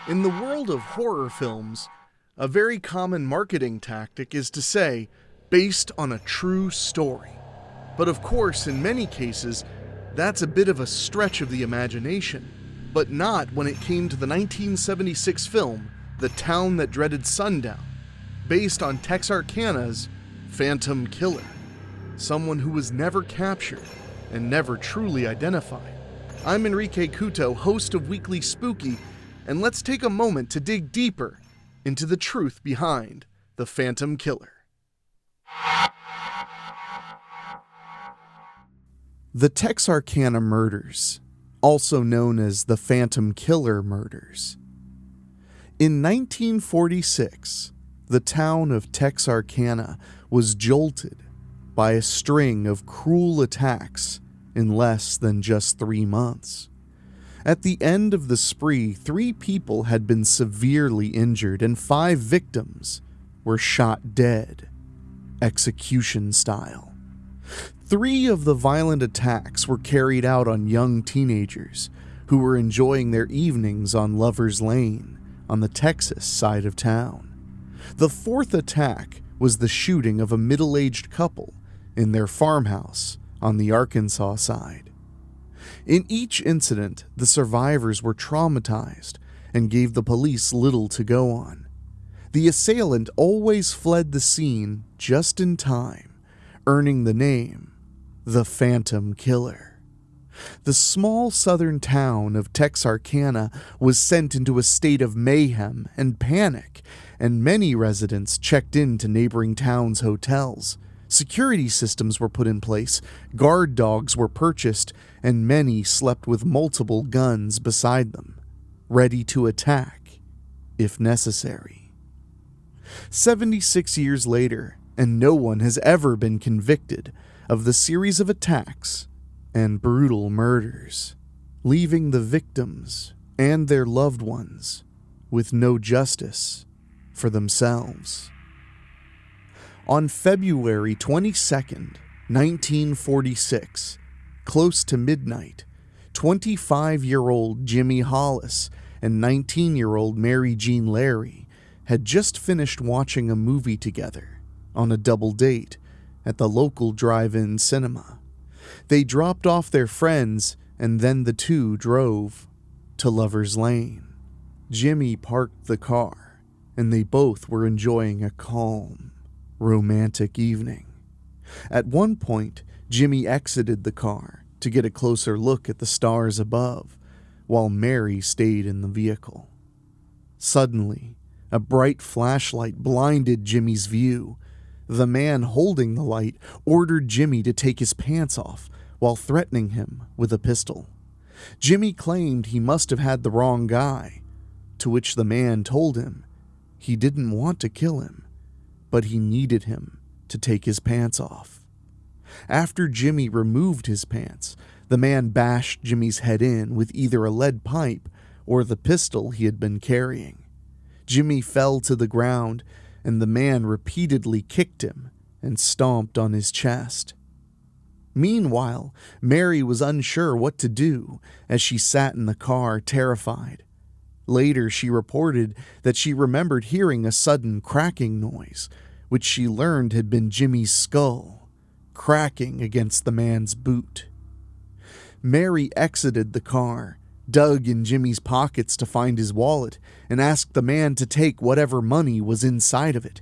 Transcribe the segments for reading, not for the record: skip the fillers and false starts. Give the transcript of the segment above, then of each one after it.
In the world of horror films, a very common marketing tactic is to say, based on a true story. But of course, in many cases, that's a bit of a stretch of the imagination. But not when it came to the 1976 film, The Town That Dreaded Sundown, based on Texarkana's Phantom Killer, someone who was never captured and never truly identified. I'm Enrique Couto, host of Weekly Spooky, and let's take a moment to dig deeper into the truth behind the Phantom Killer. The Texarkana murders, also known as the Phantom Killer murders. In 1946, the town of Texarkana was jolted by a string of cruel attacks in less than just 3 months. At the end of the spree, 3 people had been severely injured and 5 victims were shot dead, execution style. 3 of the violent attacks were carried out on young teenagers who were enjoying their evenings on Lover's Lane on the Texas side of town. The 4th attack was the shooting of a middle-aged couple in their farmhouse on the Arkansas side. In each incident, the survivors were traumatized and gave the police little to go on. The assailant always fled the scene just in time, earning the name, the Phantom Killer. The small southern town of Texarkana was sent into a state of mayhem and panic, and many residents checked into neighboring towns' hotels. Security systems were put in place, guard dogs were purchased, and many slept with multiple guns beside them, ready to attack if necessary. 76 years later, and no one has ever been convicted of the series of attacks and brutal murders, leaving the victims and their loved ones with no justice for themselves. On February 22nd, 1946, close to midnight, 25-year-old Jimmy Hollis and 19-year-old Mary Jean Larry had just finished watching a movie together on a double date at the local drive-in cinema. They dropped off their friends and then the two drove to Lover's Lane. Jimmy parked the car and they both were enjoying a calm, romantic evening. At one point, Jimmy exited the car to get a closer look at the stars above, while Mary stayed in the vehicle. Suddenly, a bright flashlight blinded Jimmy's view. The man holding the light ordered Jimmy to take his pants off while threatening him with a pistol. Jimmy claimed he must have had the wrong guy, to which the man told him he didn't want to kill him, but he needed him to take his pants off. After Jimmy removed his pants, the man bashed Jimmy's head in with either a lead pipe or the pistol he had been carrying. Jimmy fell to the ground, and the man repeatedly kicked him and stomped on his chest. Meanwhile, Mary was unsure what to do as she sat in the car, terrified. Later, she reported that she remembered hearing a sudden cracking noise, which she learned had been Jimmy's skull cracking against the man's boot. Mary exited the car, dug in Jimmy's pockets to find his wallet, and asked the man to take whatever money was inside of it.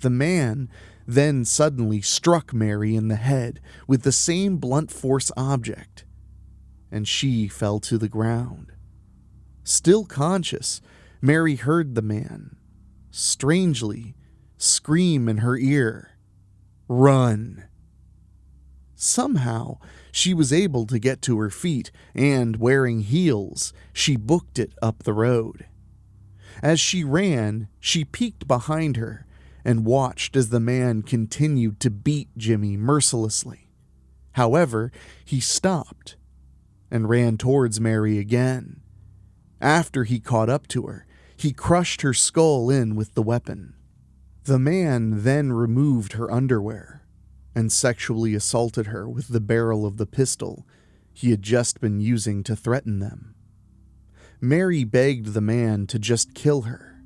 The man then suddenly struck Mary in the head with the same blunt force object, and she fell to the ground. Still conscious, Mary heard the man, strangely, scream in her ear, "Run!" Somehow, she was able to get to her feet, and, wearing heels, she booked it up the road. As she ran, she peeked behind her and watched as the man continued to beat Jimmy mercilessly. However, he stopped and ran towards Mary again. After he caught up to her, he crushed her skull in with the weapon. The man then removed her underwear and sexually assaulted her with the barrel of the pistol he had just been using to threaten them. Mary begged the man to just kill her.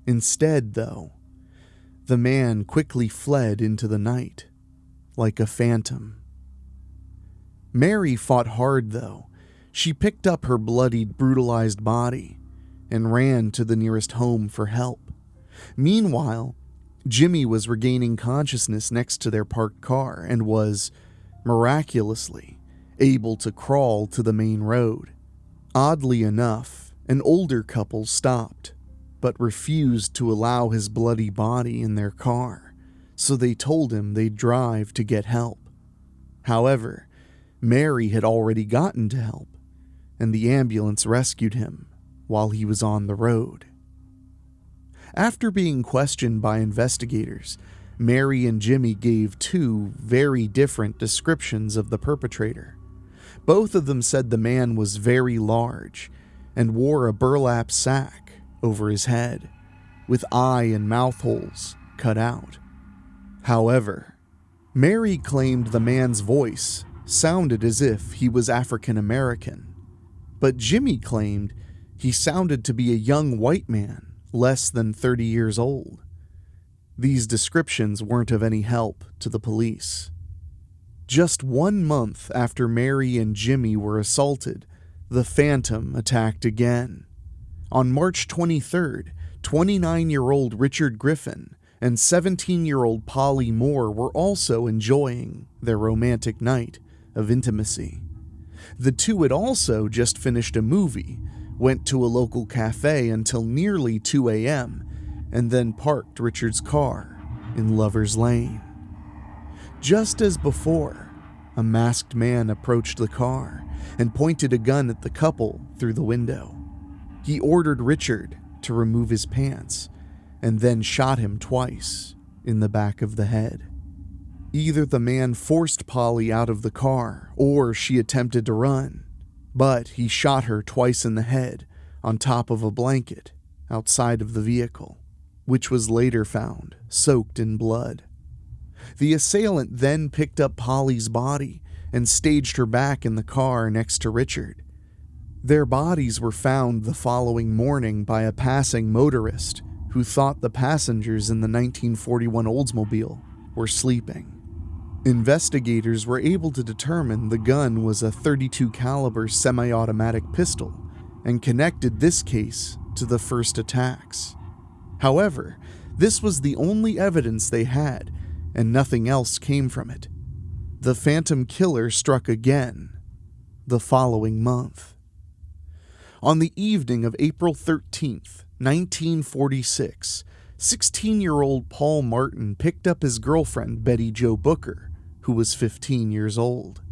Instead, though, the man quickly fled into the night, like a phantom. Mary fought hard, though. She picked up her bloodied, brutalized body and ran to the nearest home for help. Meanwhile, Jimmy was regaining consciousness next to their parked car and was, miraculously, able to crawl to the main road. Oddly enough, an older couple stopped, but refused to allow his bloody body in their car, so they told him they'd drive to get help. However, Mary had already gotten to help, and the ambulance rescued him while he was on the road. After being questioned by investigators, Mary and Jimmy gave two very different descriptions of the perpetrator. Both of them said the man was very large and wore a burlap sack over his head, with eye and mouth holes cut out. However, Mary claimed the man's voice sounded as if he was African American, but Jimmy claimed he sounded to be a young white man, less than 30 years old. These descriptions weren't of any help to the police. Just 1 month after Mary and Jimmy were assaulted, the Phantom attacked again. On March 23rd, 29-year-old Richard Griffin and 17-year-old Polly Moore were also enjoying their romantic night of intimacy. The two had also just finished a movie, went to a local cafe until nearly 2 a.m., and then parked Richard's car in Lover's Lane. Just as before, a masked man approached the car and pointed a gun at the couple through the window. He ordered Richard to remove his pants and then shot him twice in the back of the head. Either the man forced Polly out of the car or she attempted to run, but he shot her twice in the head on top of a blanket outside of the vehicle, which was later found soaked in blood. The assailant then picked up Polly's body and staged her back in the car next to Richard. Their bodies were found the following morning by a passing motorist who thought the passengers in the 1941 Oldsmobile were sleeping. Investigators were able to determine the gun was a .32 caliber semi-automatic pistol and connected this case to the first attacks. However, this was the only evidence they had, and nothing else came from it. The Phantom Killer struck again the following month. On the evening of April 13th, 1946, 16-year-old Paul Martin picked up his girlfriend Betty Jo Booker, who was 15 years old.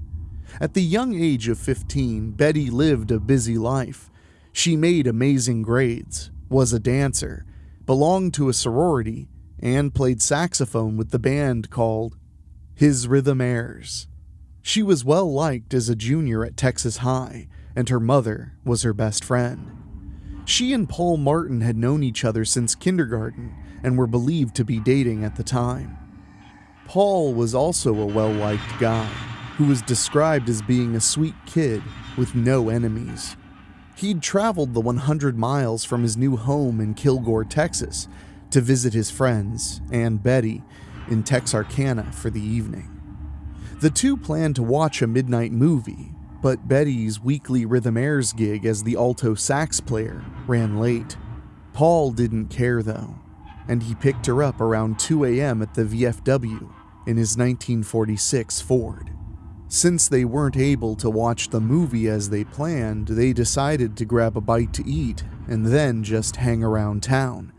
At the young age of 15, Betty lived a busy life. She made amazing grades, was a dancer, belonged to a sorority, and played saxophone with the band called His Rhythm Airs. She was well liked as a junior at Texas High, and her mother was her best friend. She and Paul Martin had known each other since kindergarten and were believed to be dating at the time. Paul was also a well-liked guy who was described as being a sweet kid with no enemies. He'd traveled the 100 miles from his new home in Kilgore, Texas, to visit his friends and Betty in Texarkana for the evening. The two planned to watch a midnight movie, but Betty's weekly Rhythm Airs gig as the alto sax player ran late. Paul didn't care though, and he picked her up around 2 a.m. at the VFW in his 1946 Ford. Since they weren't able to watch the movie as they planned, they decided to grab a bite to eat and then just hang around town,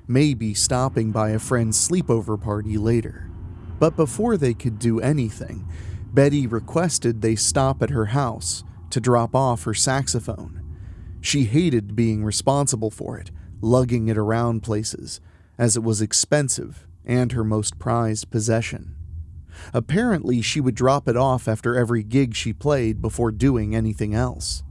maybe stopping by a friend's sleepover party later. But before they could do anything, Betty requested they stop at her house to drop off her saxophone. She hated being responsible for it, lugging it around places, as it was expensive and her most prized possession. Apparently, she would drop it off after every gig she played before doing anything else.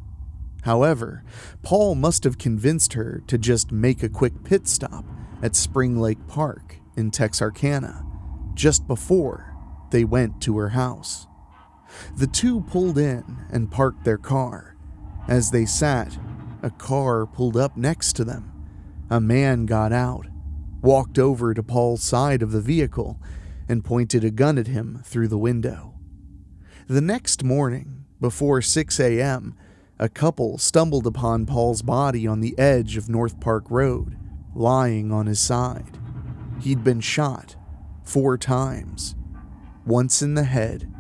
However, Paul must have convinced her to just make a quick pit stop at Spring Lake Park in Texarkana, just before they went to her house. The two pulled in and parked their car. As they sat, a car pulled up next to them. A man got out, walked over to Paul's side of the vehicle, and pointed a gun at him through the window. The next morning, before 6 a.m., a couple stumbled upon Paul's body on the edge of North Park Road, lying on his side. He'd been shot 4 times, once in the head,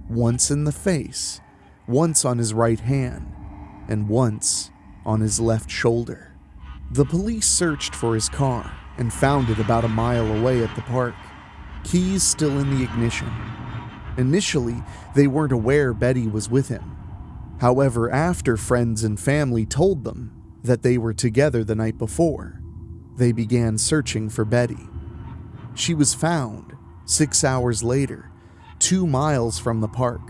once in the face, once on his right hand, and once on his left shoulder. The police searched for his car and found it about a mile away at the park, keys still in the ignition. Initially, they weren't aware Betty was with him. However, after friends and family told them that they were together the night before, they began searching for Betty. She was found 6 hours later, 2 miles from the park.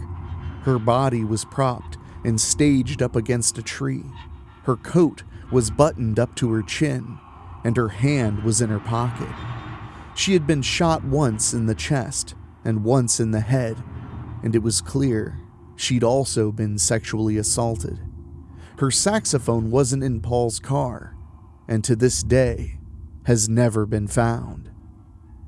Her body was propped and staged up against a tree. Her coat was buttoned up to her chin, and her hand was in her pocket. She had been shot once in the chest and once in the head, and it was clear she'd also been sexually assaulted. Her saxophone wasn't in Paul's car, and to this day has never been found.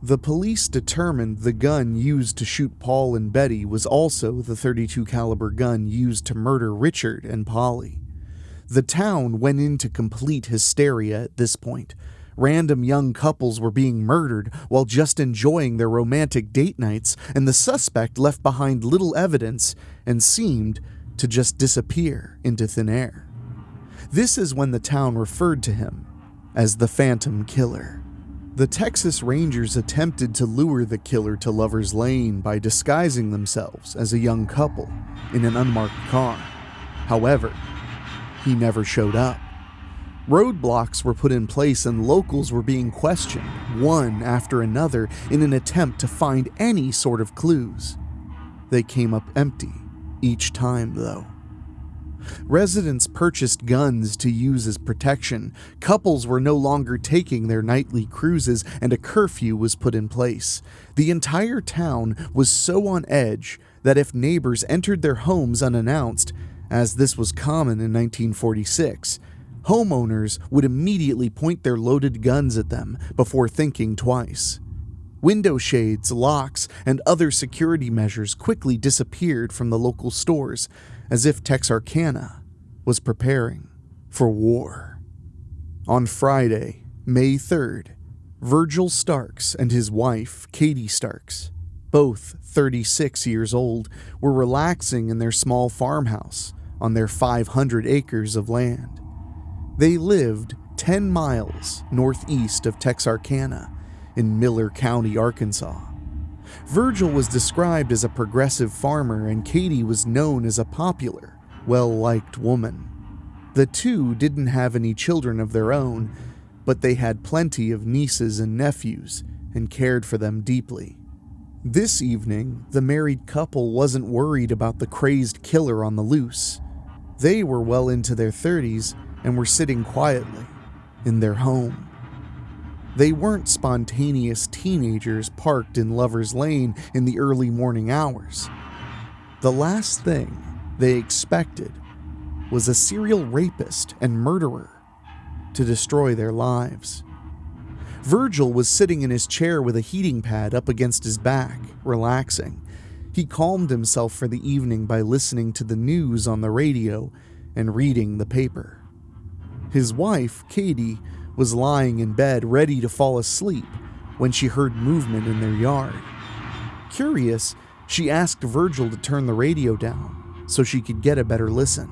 The police determined the gun used to shoot Paul and Betty was also the .32 caliber gun used to murder Richard and Polly. The town went into complete hysteria at this point. Random young couples were being murdered while just enjoying their romantic date nights, and the suspect left behind little evidence and seemed to just disappear into thin air. This is when the town referred to him as the Phantom Killer. The Texas Rangers attempted to lure the killer to Lover's Lane by disguising themselves as a young couple in an unmarked car. However, he never showed up. Roadblocks were put in place and locals were being questioned, one after another, in an attempt to find any sort of clues. They came up empty each time, though. Residents purchased guns to use as protection, couples were no longer taking their nightly cruises, and a curfew was put in place. The entire town was so on edge that if neighbors entered their homes unannounced, as this was common in 1946, homeowners would immediately point their loaded guns at them before thinking twice. Window shades, locks, and other security measures quickly disappeared from the local stores, as if Texarkana was preparing for war. On Friday, May 3rd, Virgil Starks and his wife, Katie Starks, both 36 years old, were relaxing in their small farmhouse on their 500 acres of land. They lived 10 miles northeast of Texarkana in Miller County, Arkansas. Virgil was described as a progressive farmer and Katie was known as a popular, well-liked woman. The two didn't have any children of their own, but they had plenty of nieces and nephews and cared for them deeply. This evening, the married couple wasn't worried about the crazed killer on the loose. They were well into their 30s and were sitting quietly in their home. They weren't spontaneous teenagers parked in Lover's Lane in the early morning hours. The last thing they expected was a serial rapist and murderer to destroy their lives. Virgil was sitting in his chair with a heating pad up against his back, relaxing. He calmed himself for the evening by listening to the news on the radio and reading the paper. His wife, Katie, was lying in bed ready to fall asleep when she heard movement in their yard. Curious, she asked Virgil to turn the radio down so she could get a better listen.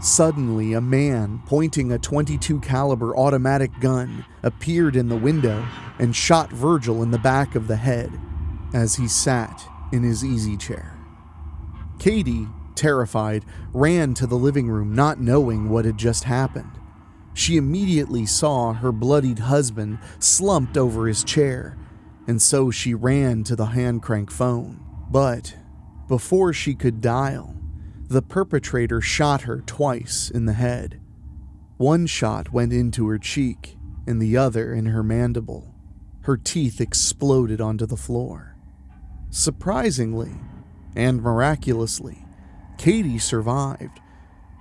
Suddenly, a man pointing a .22 caliber automatic gun appeared in the window and shot Virgil in the back of the head as he sat in his easy chair. Katie, terrified, ran to the living room not knowing what had just happened. She immediately saw her bloodied husband slumped over his chair, and so she ran to the hand-crank phone. But before she could dial, the perpetrator shot her twice in the head. One shot went into her cheek, and the other in her mandible. Her teeth exploded onto the floor. Surprisingly, and miraculously, Katie survived.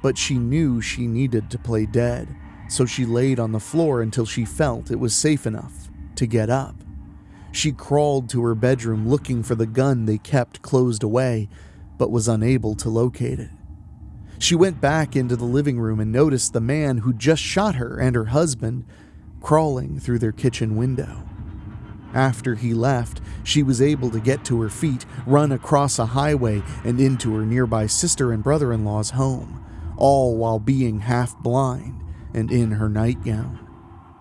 but she knew she needed to play dead, so she laid on the floor until she felt it was safe enough to get up. She crawled to her bedroom looking for the gun they kept closed away, but was unable to locate it. She went back into the living room and noticed the man who just shot her and her husband crawling through their kitchen window. After he left, she was able to get to her feet, run across a highway, and into her nearby sister and brother-in-law's home, all while being half blind and in her nightgown.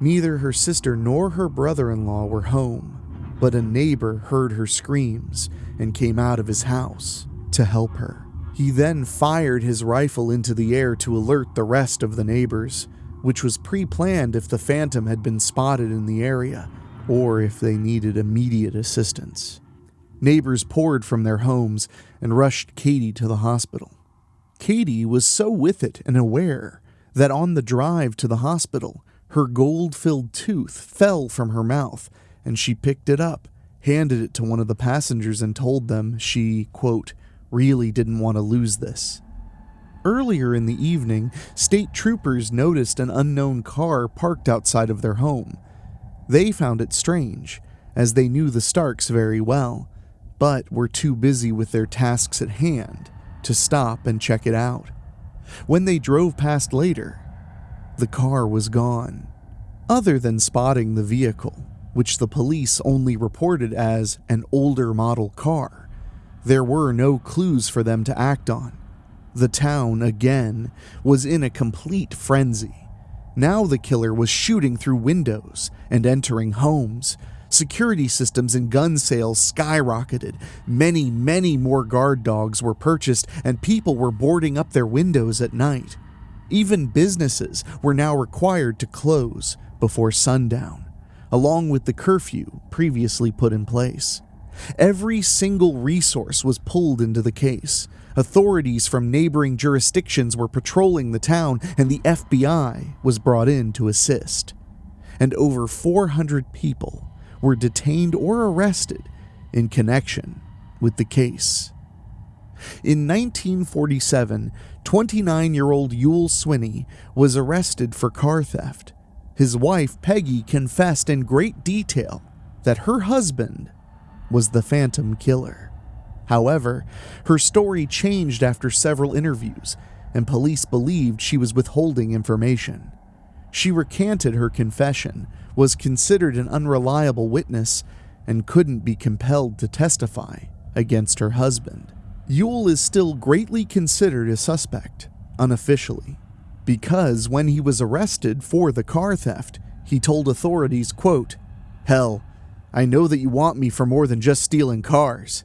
Neither her sister nor her brother-in-law were home, but a neighbor heard her screams and came out of his house to help her. He then fired his rifle into the air to alert the rest of the neighbors, which was pre-planned if the phantom had been spotted in the area, or if they needed immediate assistance. Neighbors poured from their homes and rushed Katie to the hospital. Katie was so with it and aware that on the drive to the hospital, her gold-filled tooth fell from her mouth, and she picked it up, handed it to one of the passengers, and told them she, quote, really didn't want to lose this. Earlier in the evening, state troopers noticed an unknown car parked outside of their home. They found it strange, as they knew the Starks very well, but were too busy with their tasks at hand to stop and check it out. When they drove past later, the car was gone. Other than spotting the vehicle, which the police only reported as an older model car, there were no clues for them to act on. The town, again, was in a complete frenzy. Now the killer was shooting through windows and entering homes. Security systems and gun sales skyrocketed. Many more guard dogs were purchased, and people were boarding up their windows at night. Even businesses were now required to close before sundown, along with the curfew previously put in place. Every single resource was pulled into the case. Authorities from neighboring jurisdictions were patrolling the town, and the FBI was brought in to assist. And over 400 people were detained or arrested in connection with the case. In 1947, 29-year-old Yule Swinney was arrested for car theft. His wife, Peggy, confessed in great detail that her husband was the phantom killer. However, her story changed after several interviews, and police believed she was withholding information. She recanted her confession, was considered an unreliable witness, and couldn't be compelled to testify against her husband. Yule is still greatly considered a suspect, unofficially, because when he was arrested for the car theft, he told authorities, quote, "Hell, I know that you want me for more than just stealing cars."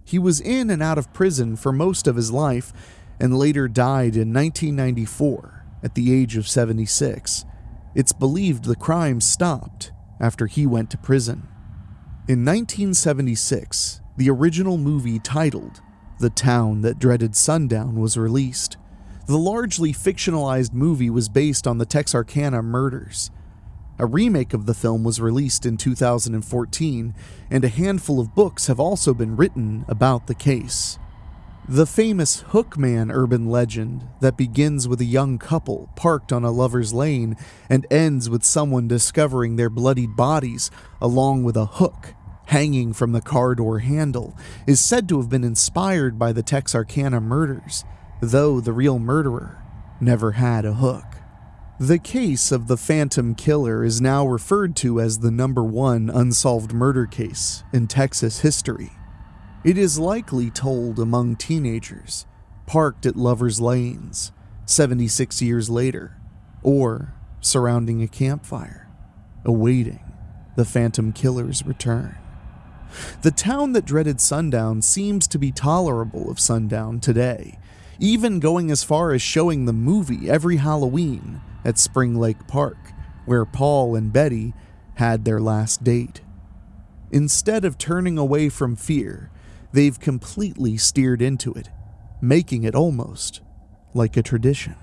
He was in and out of prison for most of his life and later died in 1994 at the age of 76. It's believed the crime stopped after he went to prison. In 1976, the original movie titled The Town That Dreaded Sundown was released. The largely fictionalized movie was based on the Texarkana murders. A remake of the film was released in 2014, and a handful of books have also been written about the case. The famous Hookman urban legend that begins with a young couple parked on a lover's lane and ends with someone discovering their bloodied bodies along with a hook hanging from the car door handle is said to have been inspired by the Texarkana murders, though the real murderer never had a hook. The case of the Phantom Killer is now referred to as the #1 unsolved murder case in Texas history. It is likely told among teenagers, parked at lovers' lanes 76 years later, or surrounding a campfire, awaiting the Phantom Killer's return. The Town That Dreaded Sundown seems to be tolerable of sundown today, even going as far as showing the movie every Halloween at Spring Lake Park, where Paul and Betty had their last date. Instead of turning away from fear, they've completely steered into it, making it almost like a tradition.